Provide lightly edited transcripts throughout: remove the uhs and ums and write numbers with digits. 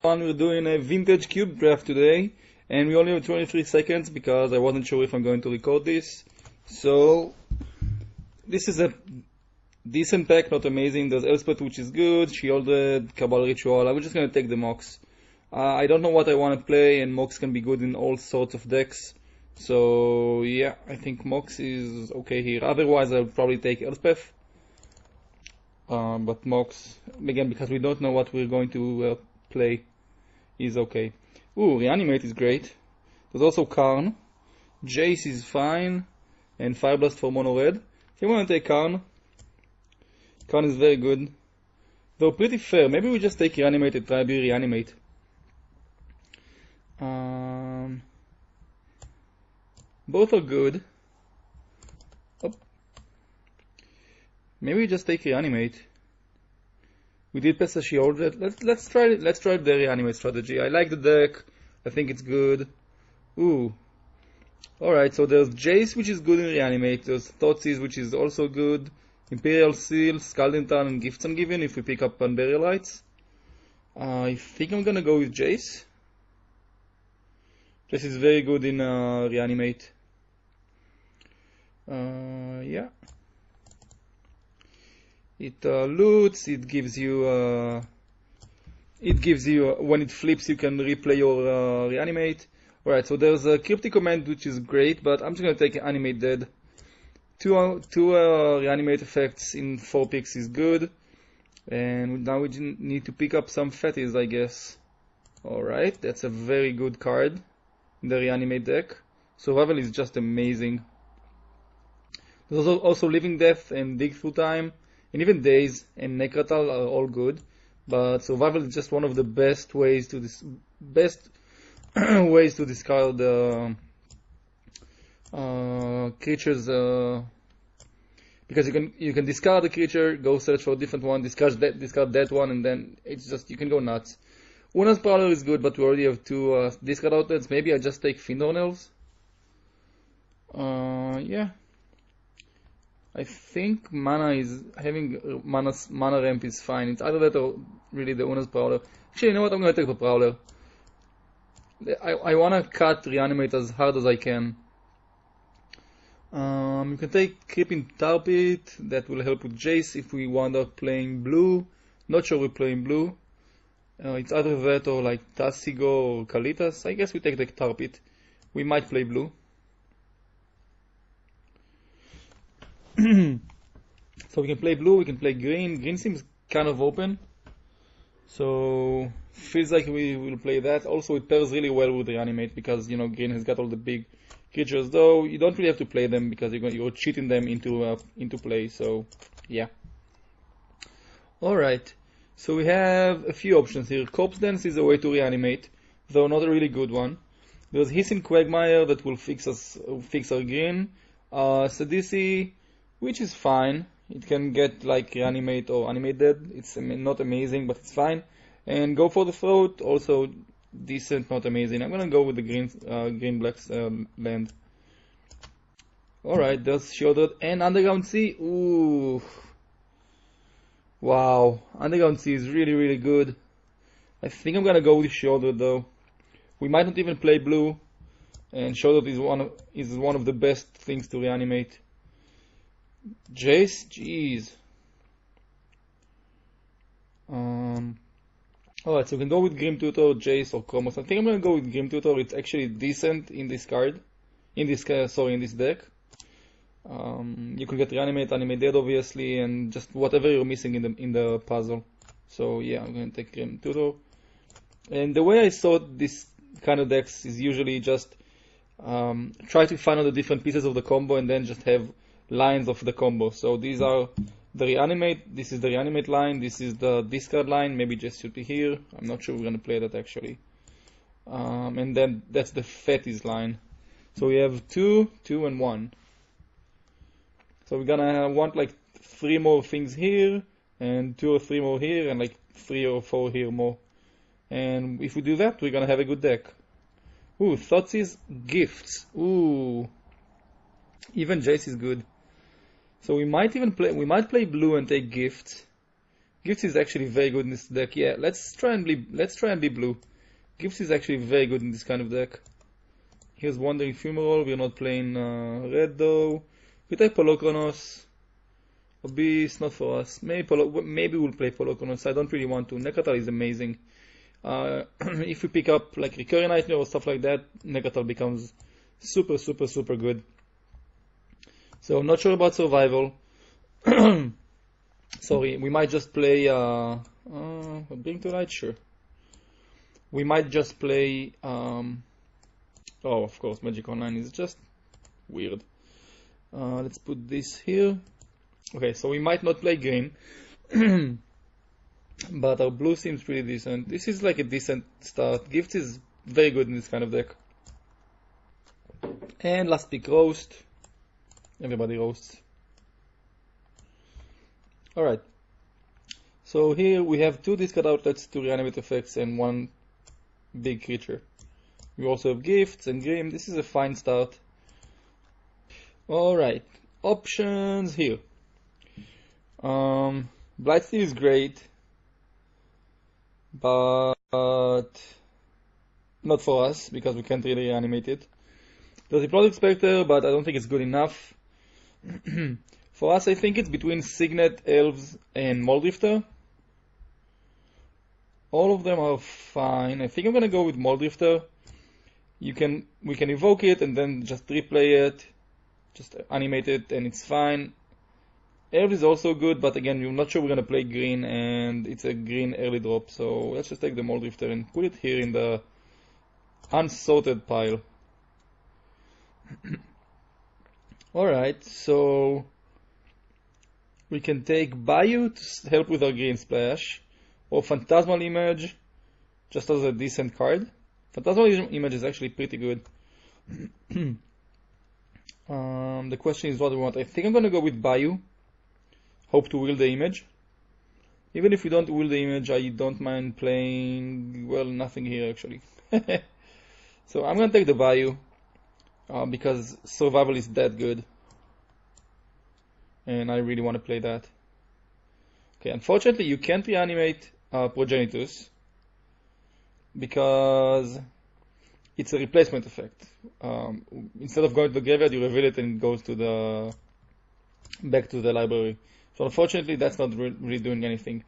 We're doing a vintage cube draft today, and we only have 23 seconds because I wasn't sure if I'm going to record this. So, this is a decent pack, not amazing. There's Elspeth, which is good, Shielded, Cabal Ritual. I'm just going to take the Mox. I don't know what I want to play, and Mox can be good in all sorts of decks. So, yeah, I think Mox is okay here. Otherwise, I'll probably take Elspeth. But Mox, again, because we don't know what we're going to play, is okay. Ooh, Reanimate is great. There's also Karn. Jace is fine. And Fire Blast for mono red. If you want to take Karn, Karn is very good. Though pretty fair. Maybe we just take Reanimate and try to Reanimate. Both are good. Oh. Maybe we just take Reanimate. We did pass a shield. Let's try the Reanimate strategy. I like the deck. I think it's good. Ooh. Alright, so there's Jace, which is good in Reanimate. There's Thoughtseize, which is also good. Imperial Seal, Scalding Tarn, and Gifts Ungiven if we pick up Unburial Rites. I think I'm gonna go with Jace. Jace is very good in Reanimate. Yeah. It loots, it gives you when it flips you can replay your Reanimate. Alright, so there's a Cryptic Command which is great, but I'm just gonna take Animate Dead. Two Reanimate effects in 4 picks is good. And now we need to pick up some Fetis, I guess. Alright, that's a very good card in the Reanimate deck. Survival is just amazing. There's also Living Death and Dig Through Time. And even Daze and Necratal are all good, but Survival is just one of the best ways to discard creatures. Because you can discard the creature, go search for a different one, discard that one, and then it's just you can go nuts. Una's Prowler is good, but we already have 2 discard outlets. Maybe I just take Findorn Elves. Yeah. I think mana ramp is fine. It's either that or really the Una's Prowler. Actually, you know what? I'm gonna take the Prowler. I wanna cut Reanimate as hard as I can. You can take Creeping Tar Pit. That will help with Jace if we wind up playing blue. Not sure we're playing blue. It's either that or like Tasigo or Kalitas. I guess we take the Tar Pit. We might play blue. So we can play blue, we can play green. Green seems kind of open, so feels like we will play that. Also, it pairs really well with Reanimate because green has got all the big creatures. Though you don't really have to play them because you're cheating them into play. So yeah. All right. So we have a few options here. Corpse Dance is a way to Reanimate, though not a really good one. There's Hissing Quagmire that will fix our green. Sidisi, which is fine. It can get like Reanimate or Animate Dead. It's not amazing, but it's fine. And Go for the Throat, also decent, not amazing. I'm gonna go with the green black land. Alright, there's Shielded and Underground Sea. Ooh. Wow. Underground Sea is really, really good. I think I'm gonna go with Shielded though. We might not even play blue. And Shielded is one of the best things to Reanimate. Jace, jeez. Alright, so we can go with Grim Tutor, Jace, or Chromos. I think I'm gonna go with Grim Tutor. It's actually decent in this card. In this deck. You can get Reanimate, Animate Dead, obviously, and just whatever you're missing in the puzzle. So yeah, I'm gonna take Grim Tutor. And the way I saw this kind of decks is usually just try to find all the different pieces of the combo and then just have lines of the combo. So these are the Reanimate, this is the Reanimate line, this is the discard line, maybe just should be here. I'm not sure we're gonna play that actually. And then that's the Fetis line. So we have 2, 2, and 1. So we're gonna want like 3 more things here, and 2 or 3 more here, and like 3 or 4 here more. And if we do that, we're gonna have a good deck. Ooh, Thoughtseize Gifts. Ooh. Even Jace is good. So we might play blue and take Gifts. Gifts is actually very good in this deck. Yeah, let's try and be blue. Gifts is actually very good in this kind of deck. Here's Wandering Fumarole. We're not playing red though. We take Polochronos. Abyss, not for us. Maybe we'll play Polochronos. I don't really want to. Nekatal is amazing. If we pick up like Recurring Nightmare or stuff like that, Nekatal becomes super, super, super good. So I'm not sure about survival. Sorry, we might just play Bring to Light, sure. We might just play oh, of course, Magic Online is just weird. Let's put this here. Okay, so we might not play green. But our blue seems pretty decent. This is like a decent start. Gifts is very good in this kind of deck. And last pick, Roast. Everybody roasts. Alright. So here we have 2 discard outlets, 2 reanimate effects, and 1 big creature. We also have Gifts and Grim. This is a fine start. Alright. Options here. Blightsteel is great, but not for us because we can't really reanimate it. There's Hypnotic Spectre, but I don't think it's good enough. For us, I think it's between Signet, Elves, and Mulldrifter. All of them are fine. I think I'm gonna go with Mulldrifter. We can evoke it and then just replay it, just animate it, and it's fine. Elves is also good, but again, we're not sure we're gonna play green, and it's a green early drop. So let's just take the Mulldrifter and put it here in the unsorted pile. Alright, so we can take Bayou to help with our green splash, or Phantasmal Image, just as a decent card. Phantasmal Image is actually pretty good. The question is what we want. I think I'm gonna go with Bayou. Hope to wield the image. Even if we don't wield the image, I don't mind playing, well, nothing here actually. So I'm gonna take the Bayou. Because survival is that good, and I really want to play that. Okay, unfortunately you can't reanimate Progenitus because it's a replacement effect. Instead of going to the graveyard, you reveal it and it goes to back to the library. So unfortunately that's not really doing anything.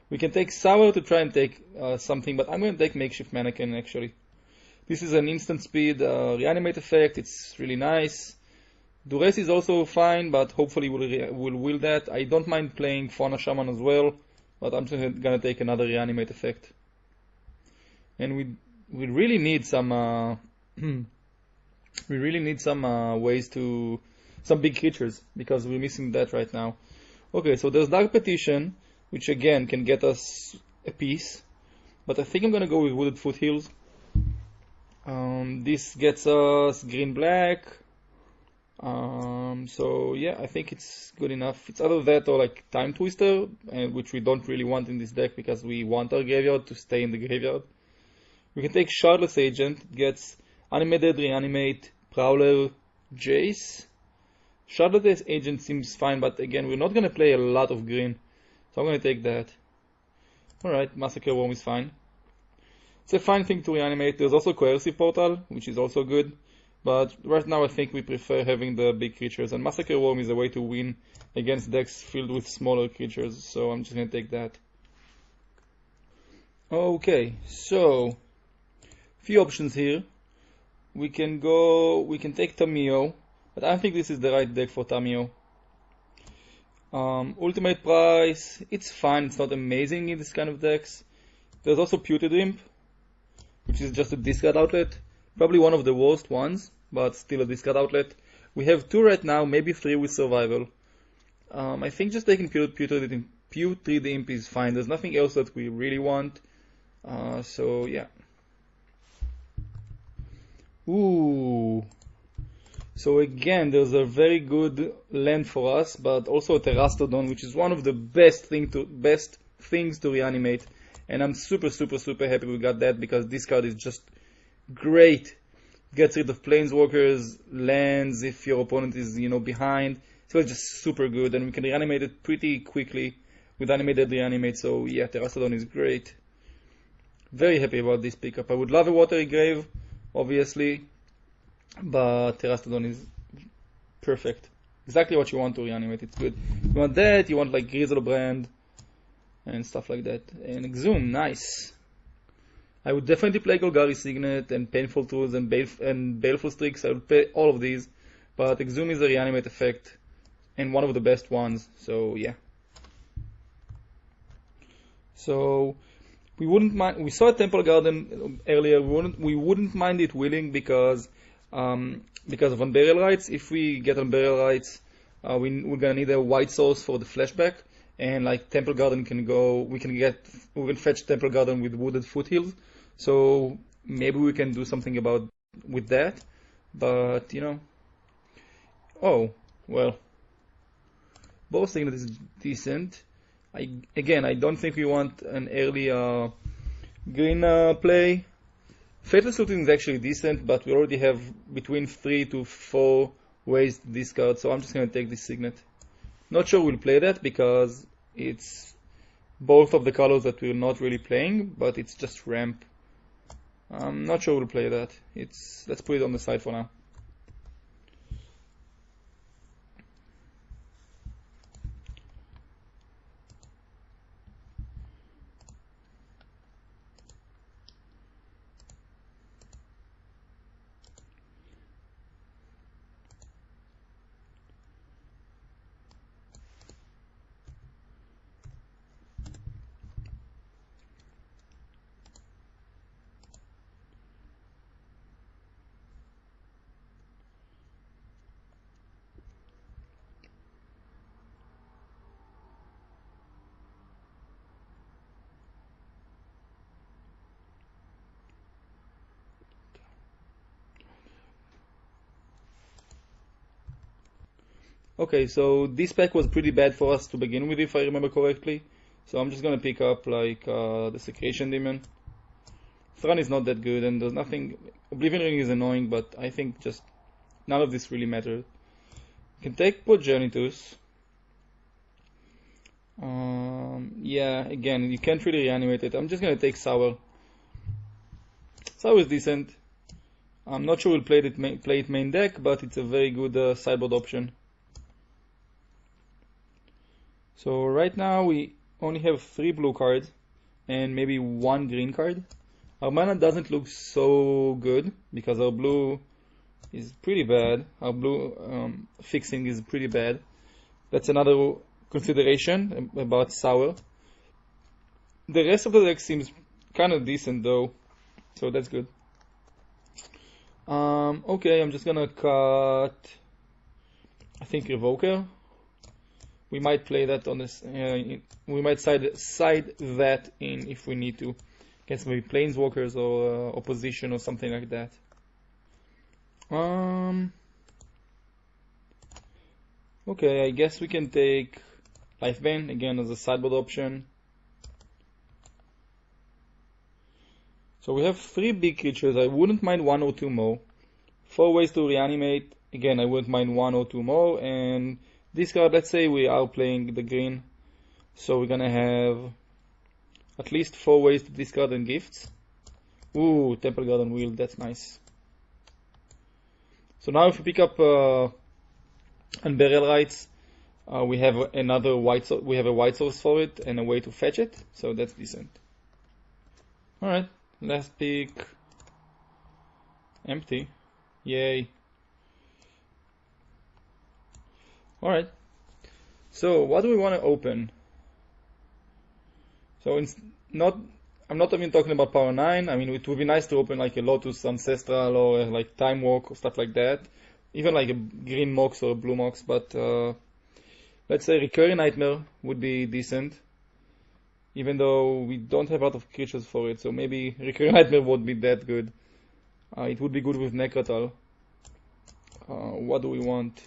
We can take Sour to try and take something, but I'm going to take Makeshift Mannequin actually. This is an instant speed reanimate effect. It's really nice. Duress is also fine, but hopefully we'll wield that. I don't mind playing Fauna Shaman as well, but I'm just gonna take another reanimate effect. And we really need some ways to some big creatures because we're missing that right now. Okay, so there's Dark Petition, which again can get us a piece, but I think I'm gonna go with Wooded Foothills. This gets us green-black. So yeah, I think it's good enough. It's either that or like Time Twister, which we don't really want in this deck because we want our graveyard to stay in the graveyard. We can take Shardless Agent. It gets Animated, Reanimate, Prowler, Jace. Shardless Agent seems fine, but again, we're not gonna play a lot of green, so I'm gonna take that. Alright, Massacre Worm is fine. It's a fine thing to reanimate. There's also Coercive Portal, which is also good. But right now I think we prefer having the big creatures. And Massacre Worm is a way to win against decks filled with smaller creatures. So I'm just going to take that. Okay, so few options here. We can take Tamiyo. But I don't think this is the right deck for Tamiyo. Ultimate Price, it's fine. It's not amazing in this kind of decks. There's also Putrid Imp, which is just a discard outlet. Probably one of the worst ones, but still a discard outlet. We have 2 right now, maybe 3 with survival. I think just taking Putrid Imp is fine. There's nothing else that we really want. So yeah. Ooh. So again, there's a very good land for us, but also a Terastodon, which is one of the best things to reanimate. And I'm super, super, super happy we got that because this card is just great. Gets rid of Planeswalkers, lands if your opponent is, behind. So it's just super good, and we can reanimate it pretty quickly with animated reanimate, so yeah, Terastodon is great. Very happy about this pickup. I would love a Watery Grave, obviously, but Terastodon is perfect. Exactly what you want to reanimate, it's good. You want that, you want like Griselbrand and stuff like that. And Exhume, nice. I would definitely play Golgari Signet and Painful Truths and Baleful Strix. I would play all of these, but Exhume is a reanimate effect and one of the best ones, so yeah. So we wouldn't mind. We saw Temple Garden earlier. We wouldn't mind it willing because of Unburial Rites. If we get Unburial Rites, we're gonna need a white source for the flashback, and like Temple Garden can go. We can fetch Temple Garden with Wooded Foothills. So maybe we can do something with that. But you know, oh well. Both Signet is decent. I don't think we want an early green play. Fatal Sultan is actually decent, but we already have between 3 to 4 ways to discard, so I'm just going to take this Signet. Not sure we'll play that because it's both of the colors that we're not really playing, but it's just ramp. I'm not sure we'll play that. Let's put it on the side for now. Okay, so this pack was pretty bad for us to begin with, if I remember correctly. So I'm just gonna pick up like the Secretion Demon. Thran is not that good, and there's nothing. Oblivion Ring is annoying, but I think just none of this really matters. You can take Progenitus. Yeah, again, you can't really reanimate it. I'm just gonna take Sour. Sour is decent. I'm not sure we'll play it main deck, but it's a very good sideboard option. So right now we only have 3 blue cards and maybe 1 green card. Our mana doesn't look so good because our blue is pretty bad. Our blue fixing is pretty bad. That's another consideration about Sour. The rest of the deck seems kind of decent though, so that's good. Okay, I'm just gonna cut, I think, Revoker. We might play that on this. We might side that in if we need to, against maybe Planeswalkers or opposition or something like that. Okay, I guess we can take Lifebane again as a sideboard option. So we have 3 big creatures. I wouldn't mind 1 or 2 more. 4 ways to reanimate. Again, I wouldn't mind 1 or 2 more. And discard, let's say we are playing the green, so we're gonna have at least 4 ways to discard and gifts. Ooh, Temple Garden Wheel, that's nice. So now if we pick up Unburial Rites, we have a white source for it and a way to fetch it, so that's decent. Alright, last pick. Empty. Yay. Alright, so what do we want to open? So I'm not even talking about Power 9. I mean, it would be nice to open like a Lotus Ancestral or like Time Walk or stuff like that. Even like a green Mox or a blue Mox, but let's say Recurring Nightmare would be decent. Even though we don't have a lot of creatures for it, so maybe Recurring Nightmare won't be that good. It would be good with Nekratal. What do we want?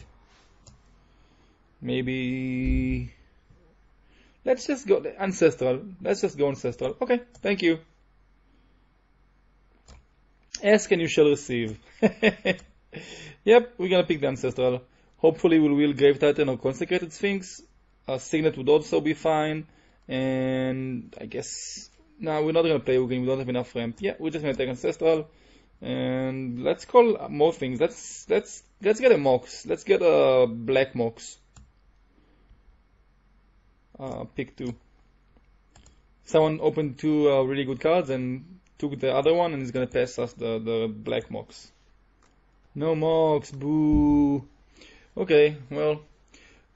Maybe let's just go Ancestral. Let's just go Ancestral. Okay, thank you. Ask and you shall receive. Yep, we're gonna pick the Ancestral. Hopefully we'll wheel Grave Titan or Consecrated Sphinx. Signet would also be fine. And I guess, no, we're not gonna play Ugin, we don't have enough ramp. Yeah, we're just gonna take Ancestral. And let's call more things. Let's get a Mox. Let's get a Black Mox. Pick two. Someone opened two really good cards and took the other one and is gonna pass us the Black Mox. No Mox, boo. Okay, well,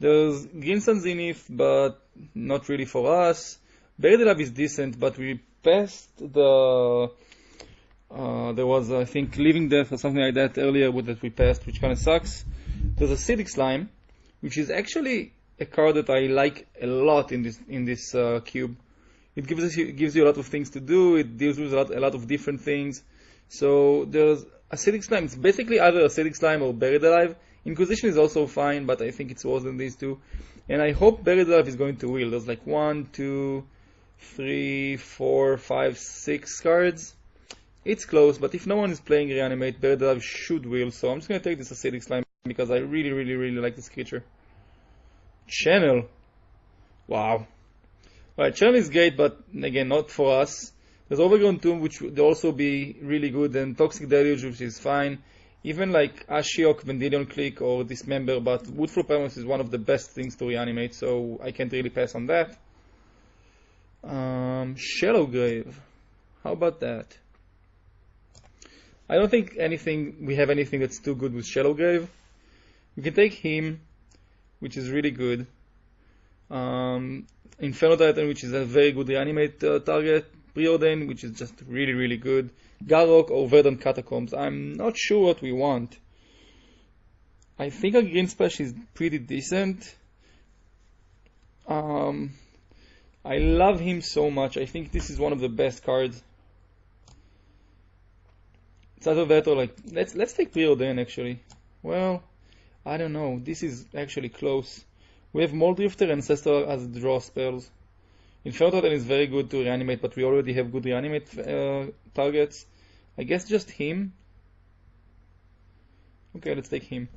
there's Green Sun Zenith, but not really for us. Buried Alive is decent, but we passed the. There was, I think, Living Death or something like that earlier that we passed, which kind of sucks. There's Acidic Slime, which is actually a card that I like a lot in this cube. It gives you a lot of things to do. It deals with a lot of different things. So there's Acidic Slime. It's basically either Acidic Slime or Buried Alive. Inquisition is also fine, but I think it's worse than these two. And I hope Buried Alive is going to wheel. There's like 1, 2, 3, 4, 5, 6 cards. It's close, but if no one is playing Reanimate, Buried Alive should wheel. So I'm just going to take this Acidic Slime because I really, really, really like this creature. Channel. Wow. Alright, Channel is great, but again, not for us. There's Overgrown Tomb, which would also be really good, and Toxic Deluge, which is fine. Even like Ashiok, Vendilion Click, or Dismember, but Woodfall Primus is one of the best things to reanimate, so I can't really pass on that. Shallow Grave. How about that? I don't think we have anything that's too good with Shallow Grave. We can take him, which is really good. Inferno Titan, which is a very good reanimate target. Preordain, which is just really, really good. Garrock or Verdant Catacombs. I'm not sure what we want. I think our Green Splash is pretty decent. I love him so much. I think this is one of the best cards. It's either that or like let's take Preordain actually. Well, I don't know. This is actually close. We have Moldrifter and Ancestral as draw spells. Inferno Titan is very good to reanimate, but we already have good reanimate targets. I guess just him. Okay, let's take him.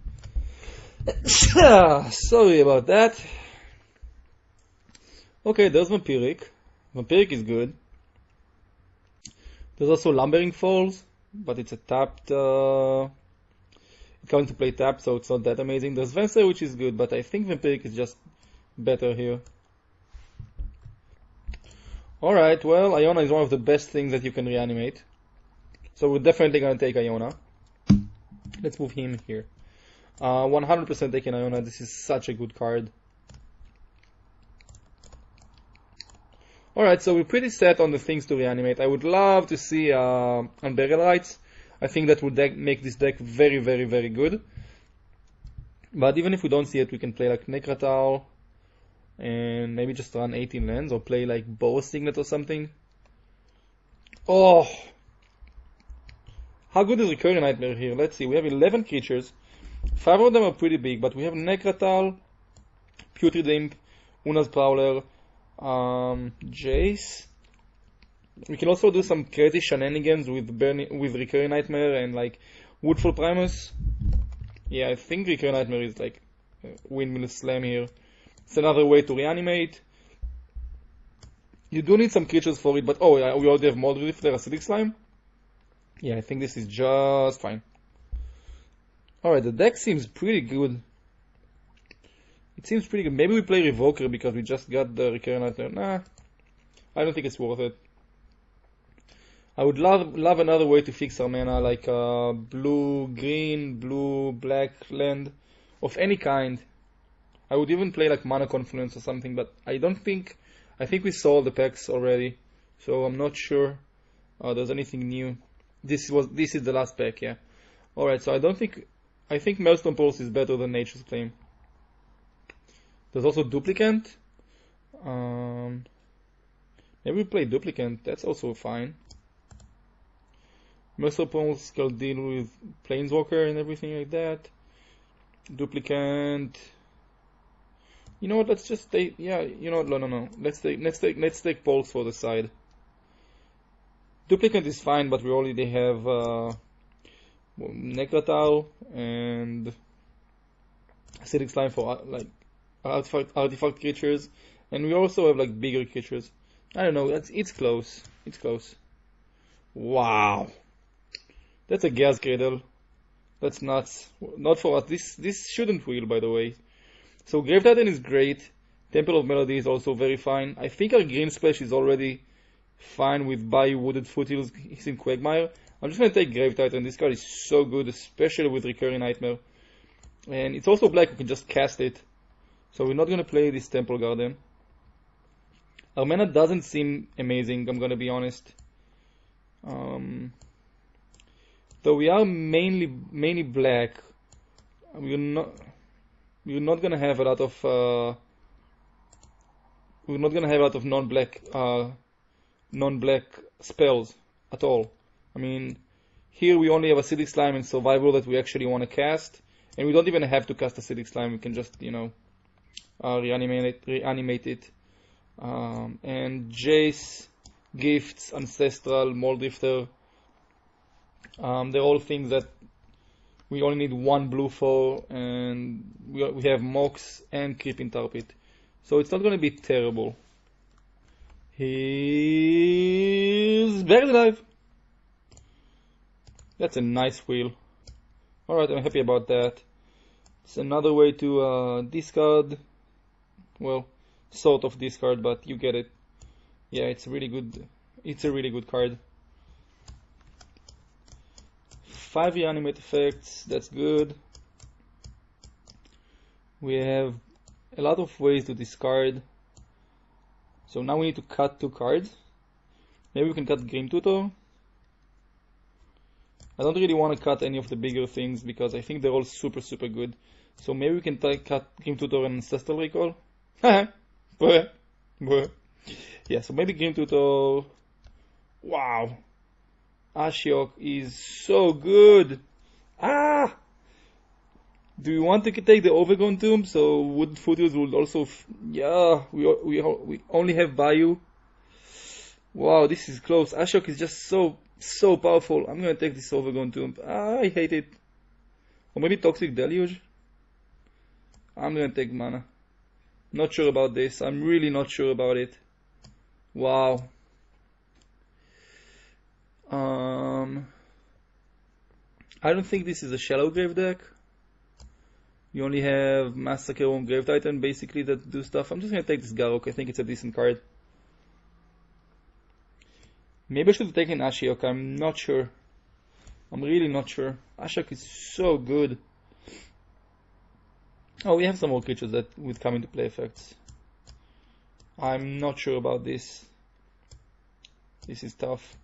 Sorry about that. Okay, there's Vampiric. Vampiric is good. There's also Lumbering Falls, but it's a tapped. It's going to play tapped, so it's not that amazing. There's Venser, which is good, but I think Vampiric is just better here. Alright, well, Iona is one of the best things that you can reanimate. So we're definitely going to take Iona. Let's move him here. 100% taking Iona. This is such a good card. Alright, so we're pretty set on the things to reanimate. I would love to see Unburial Rites. I think that would make this deck very, very, very good. But even if we don't see it, we can play like Necratal. And maybe just run 18 lands or play like Boros Signet or something. Oh! How good is Recurring Nightmare here? Let's see. We have 11 creatures. 5 of them are pretty big, but we have Necratal, Putrid Imp, Una's Prowler, Jace. We can also do some crazy shenanigans with Recurring Nightmare and like Woodfall Primus. Yeah, I think Recurring Nightmare is like Windmill Slam here. It's another way to reanimate. You do need some creatures for it, but oh yeah, we already have Moldrifter there, Acidic Slime. Yeah, I think this is just fine. Alright, the deck seems pretty good. It seems pretty good. Maybe we play Revoker because we just got the Recurring Nightmare. Nah, I don't think it's worth it. I would love another way to fix our mana, like blue, green, blue, black land of any kind. I would even play like Mana Confluence or something, but I think we saw the packs already, so I'm not sure there's anything new. This is the last pack, yeah. Alright, so I think Maelstrom Pulse is better than Nature's Claim. There's also Duplicant. Maybe we play Duplicant, that's also fine. Maelstrom Pulse can deal with Planeswalker and everything like that. Duplicant. You know what? Let's just take. Yeah, you know what? No. Let's take Pulse for the side. Duplicant is fine, but we already have Necratal and Acidic Slime for like artifact creatures, And we also have like bigger creatures. I don't know, it's close. It's close. Wow. That's a gas cradle. That's nuts. Not for us. This shouldn't wheel, by the way. So Grave Titan is great. Temple of Melody is also very fine. I think our Green Splash is already fine with Bayou Wooded Foothills. He's in Quagmire. I'm just gonna take Grave Titan. This card is so good, especially with Recurring Nightmare. And it's also black, we can just cast it. So we're not gonna play this Temple Garden. Our mana doesn't seem amazing, I'm gonna be honest. Though we are mainly black, we're not gonna have a lot of non-black spells at all. I mean, here we only have Acidic Slime and Survival that we actually want to cast, and we don't even have to cast Acidic Slime. We can just, reanimate it. And Jace, Gifts, Ancestral, Moldrifter. They're all things that we only need one blue for, and we have Mox and Creeping Tar Pit. So it's not going to be terrible. He's Buried Alive. That's a nice wheel. Alright, I'm happy about that. It's another way to discard. Well, sort of discard, but you get it. Yeah, it's really good. It's a really good card. 5 reanimate effects, that's good. We have a lot of ways to discard. So now we need to cut 2 cards. Maybe we can cut Grim Tutor. I don't really want to cut any of the bigger things because I think they're all super good. So maybe we can cut Grim Tutor and Ancestral Recall. Yeah, so maybe Grim Tutor. Wow. Ashiok is so good. Do you want to take the Overgrown Tomb? So Wood Foothills will also. Yeah, we only have Bayou. Wow, this is close. Ashiok is just so powerful. I'm gonna take this Overgrown Tomb. I hate it. Or maybe Toxic Deluge. I'm gonna take mana. Not sure about this. I'm really not sure about it. Wow. I don't think this is a Shallow Grave deck. You only have Massacre on Grave Titan basically that do stuff. I'm just gonna take this Garruk. I think it's a decent card. Maybe I should have taken Ashiok. I'm not sure. I'm really not sure. Ashiok is so good. Oh, we have some more creatures that would come into play effects. I'm not sure about this. This is tough.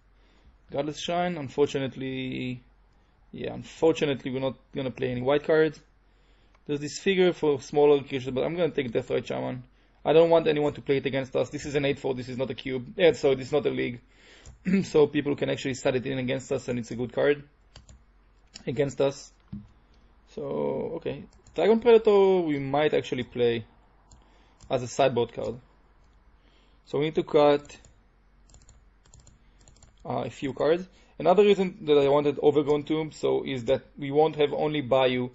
Godless Shrine, unfortunately, we're not gonna play any white cards. There's this figure for smaller creatures, but I'm gonna take Deathrite Shaman. I don't want anyone to play it against us. This is an 8/4, this is not a cube. Yeah, so this is not a league. So people can actually set it in against us, and it's a good card against us. So, okay. Dragon Predator we might actually play as a sideboard card. So we need to cut a few cards. Another reason that I wanted Overgrown Tomb is that we won't have only Bayou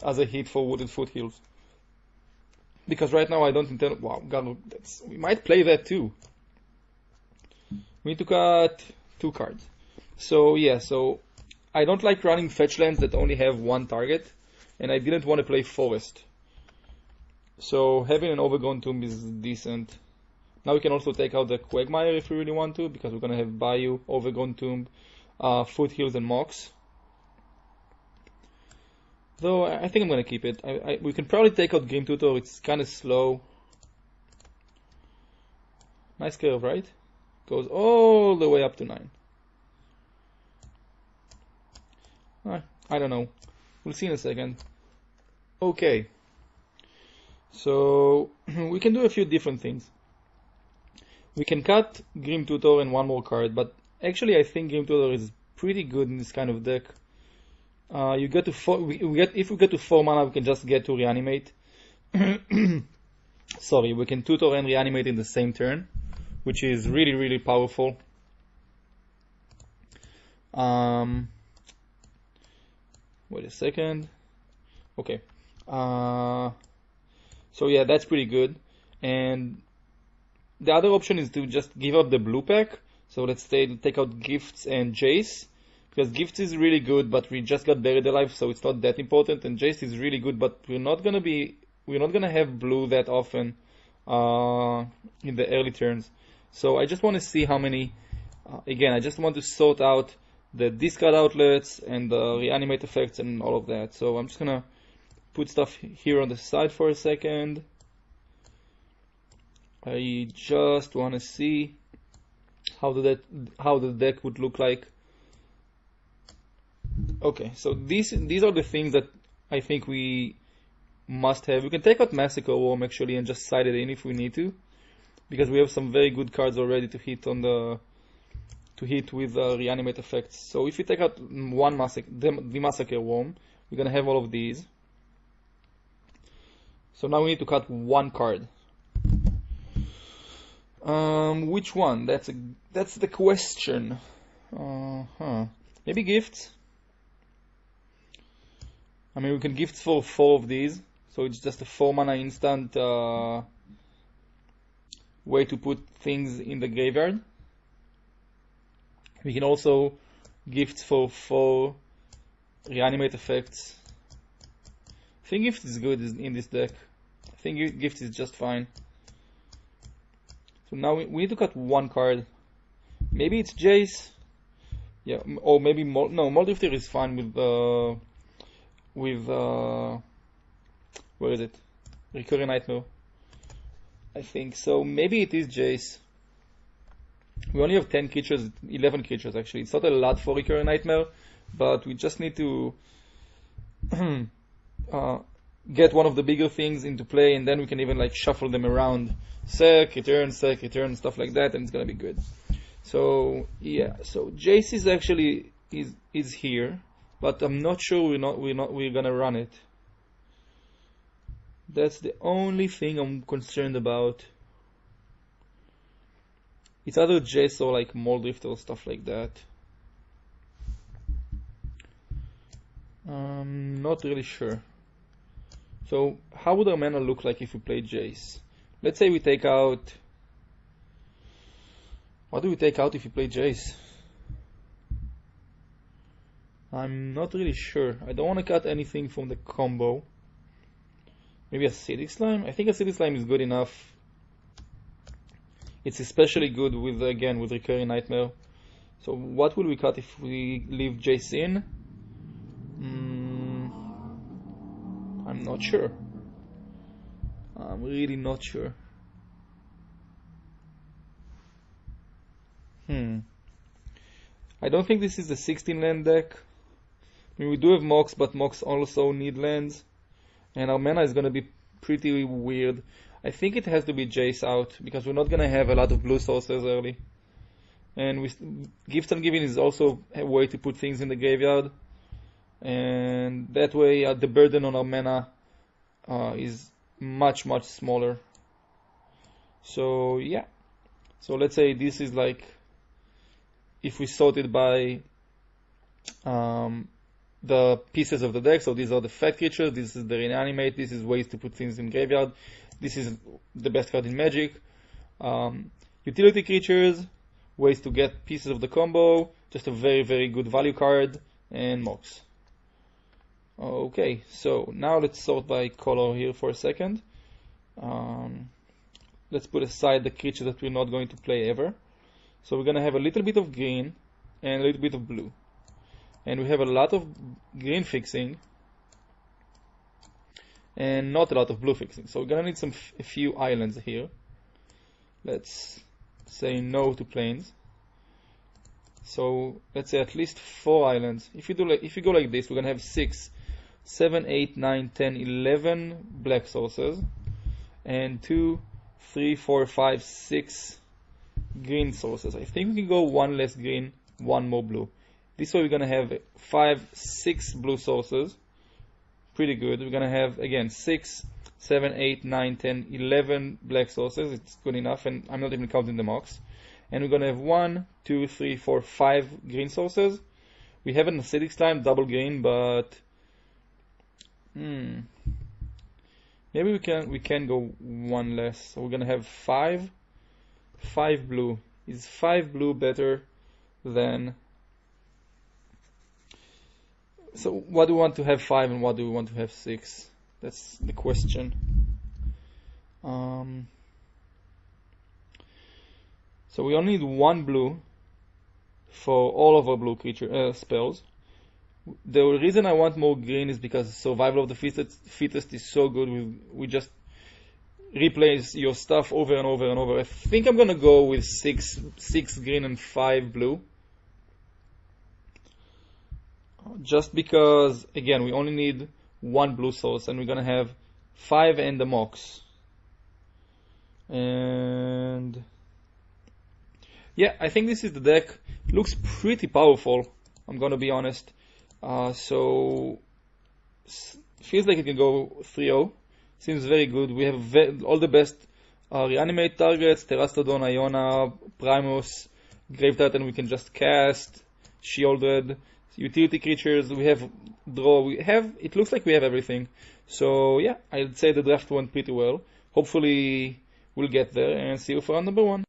as a hit for Wooded Foothills. Because right now I don't intend. Wow, God, we might play that too. We need to cut 2 cards. So yeah, so I don't like running fetch lands that only have one target, and I didn't want to play Forest. So having an Overgrown Tomb is decent. Now we can also take out the Quagmire if we really want to, because we're gonna have Bayou, Overgrown Tomb, Foothills, and Mox. Though I think I'm gonna keep it. We can probably take out Grim Tutor. It's kind of slow. Nice curve, right? Goes all the way up to 9. I don't know. We'll see in a second. Okay. So we can do a few different things. We can cut Grim Tutor and one more card, but actually I think Grim Tutor is pretty good in this kind of deck. You get to if we get to 4 mana, we can just get to reanimate. Sorry, we can tutor and reanimate in the same turn, which is really powerful. Wait a second. Okay. So yeah, that's pretty good. And the other option is to just give up the blue pack. So let's take out Gifts and Jace, because Gifts is really good, but we just got Buried Alive, so it's not that important. And Jace is really good, but we're not gonna have blue that often in the early turns. So I just want to see how many. Again, I just want to sort out the discard outlets and the reanimate effects and all of that. So I'm just gonna put stuff here on the side for a second. I just want to see how the deck would look like. Okay, so these are the things that I think we must have. We can take out Massacre Worm actually and just slide it in if we need to, because we have some very good cards already to hit with reanimate effects. So if we take out the Massacre Worm, we're gonna have all of these. So now we need to cut one card. Which one? That's the question. Maybe Gifts. I mean, we can gift for 4 of these, so it's just a 4 mana instant way to put things in the graveyard. We can also gift for 4 reanimate effects. I think gift is good in this deck. I think gift is just fine. So now we need to cut one card. Maybe it's Jace. Yeah, or maybe Mulldrifter is fine with where is it? Recurring Nightmare. I think so. Maybe it is Jace. We only have 10 creatures, 11 creatures actually. It's not a lot for Recurring Nightmare, but we just need to get one of the bigger things into play, and then we can even like shuffle them around. Sack, return, stuff like that, and it's gonna be good. So yeah, so Jace is actually is here, but I'm not sure we're gonna run it. That's the only thing I'm concerned about. It's either Jace or like Mulldrifter or stuff like that. Not really sure. So how would our mana look like if we play Jace? Let's say we take out... What do we take out if we play Jace? I'm not really sure. I don't want to cut anything from the combo. Maybe Acidic Slime? I think Acidic Slime is good enough. It's especially good with, again, with Recurring Nightmare. So what will we cut if we leave Jace in? I'm not sure. I'm really not sure. I don't think this is a 16 land deck. I mean, we do have Mox, but Mox also need lands. And our mana is going to be pretty weird. I think it has to be Jace out, because we're not going to have a lot of blue sources early. And Gift and Giving is also a way to put things in the graveyard. And that way the burden on our mana is much smaller. So yeah, so let's say this is like, if we sort it by the pieces of the deck, so these are the fat creatures, this is the reanimate, this is ways to put things in graveyard, this is the best card in Magic. Utility creatures, ways to get pieces of the combo, just a very good value card, and Mox. Okay, so now let's sort by color here for a second. Let's put aside the creatures that we're not going to play ever. So we're going to have a little bit of green and a little bit of blue. And we have a lot of green fixing and not a lot of blue fixing. So we're going to need a few islands here. Let's say no to plains. So let's say at least 4 islands. If you go like this, we're going to have 6, 7, 8, 9, 10, 11 black sources, and 2, 3, 4, 5, 6 green sources. I think we can go 1 less green, 1 more blue. This way we're going to have 5, 6 blue sources. Pretty good. We're going to have, again, 6, 7, 8, 9, 10, 11 black sources. It's good enough, and I'm not even counting the Mox. And we're going to have 1, 2, 3, 4, 5 green sources. We have an Acidic Slime, double green, but... maybe we can go 1 less. So we're going to have 5. 5 blue. Is 5 blue better than... So what do we want to have 5 and what do we want to have 6? That's the question. So we only need 1 blue for all of our blue creature spells. The reason I want more green is because survival of the fittest is so good. We just replace your stuff over and over and over. I think I'm gonna go with 6 green and 5 blue. Just because, again, we only need 1 blue source and we're gonna have 5 and the Mox. And yeah, I think this is the deck. It looks pretty powerful, I'm gonna be honest. So feels like it can go 3-0. Seems very good. We have all the best reanimate targets: Terastodon, Iona, Primus, Grave Titan we can just cast, Shieldred, utility creatures, we have draw, it looks like we have everything. So yeah, I'd say the draft went pretty well. Hopefully we'll get there, and see you for round number 1.